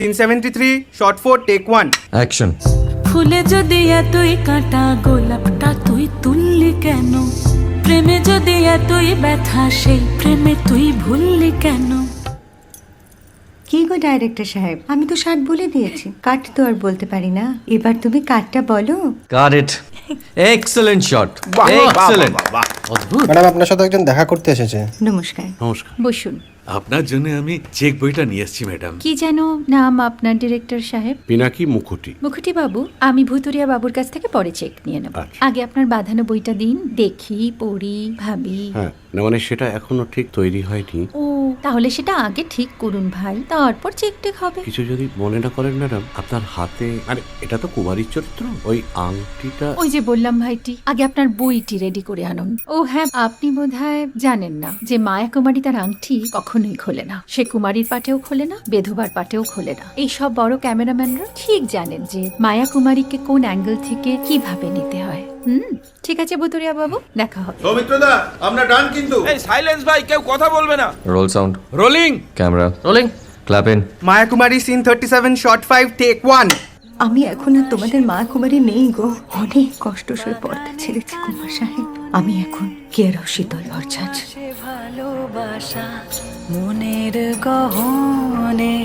373 shot 4 take 1 action. ফুলে যদি এতই কাঁটা গোলাপটা তুই তুললি কেন? প্রেমে যদি এতই ব্যথা সেই প্রেমে তুই ভুললি কেন? কি গো ডাইরেক্টর সাহেব, আমি তো 60 বলে দিয়েছি, কাট তো আর বলতে পারি না। এবার তুমি কাটটা বলো। Got it. Excellent shot, excellent. অদ্ভুত। ম্যাডাম আপনার সাথে একজন দেখা করতে এসেছে। নমস্কার। নমস্কার। বসুন। আপনার জন্য আমি চেক বইটা নিয়ে এসেছি ম্যাডাম। কি যেন নাম আপনার ডিরেক্টর সাহেব? পিনাকি মুখোটি। মুখুটি বাবু, আমি ভুতুরিয়া বাবুর কাছ থেকে পরে চেক নিয়ে নেব। আচ্ছা। আগে আপনার বাঁধানো বইটা দিন, দেখি, পড়ি, ভাবি। হ্যাঁ, না মানে সেটা এখনো ঠিক তৈরি হয়নি। ও, তাহলে সেটা আগে ঠিক করুন ভাই, তারপর চেক টেক হবে। কিছু যদি মনে না করেন ম্যাডাম, আপনার হাতে, আরে এটা তো কুমারীর চরিত্র, ওই আংটিটা। ওই যে বললাম ভাইটি, আগে আপনার বইটি রেডি করে আনুন। ও হ্যাঁ, আপনি বোধহয় জানেন না যে মায়া কুমারী তার আংটি কখনোই খোলে না। সে কুমারীর পাটেও খোলে না, বেধবার পাটেও খোলে না। এই সব বড় ক্যামেরাম্যানরা ঠিক জানেন যে মায়া কুমারীকে কোন অ্যাঙ্গেল থেকে কিভাবে নিতে হয়। ঠিক আছে ভুতুরিয়া বাবু, দেখা হবে। সৌমিত্রদা আমরা ডান কিন্তু। এই সাইলেন্স ভাই, কেউ কথা বলবে না। Roll sound, rolling camera rolling, clap in. Maya Kumari scene 37 shot 5 take 1 আমি এখন আর তোমাদের মা কুমারী নেই গো, অনেক কষ্ট সয়ে পর্দা ছেড়েছি কুমার সাহেব। আমি এখন কেরও শীতল ভরছাছ। ভালোবাসা মনের গহনে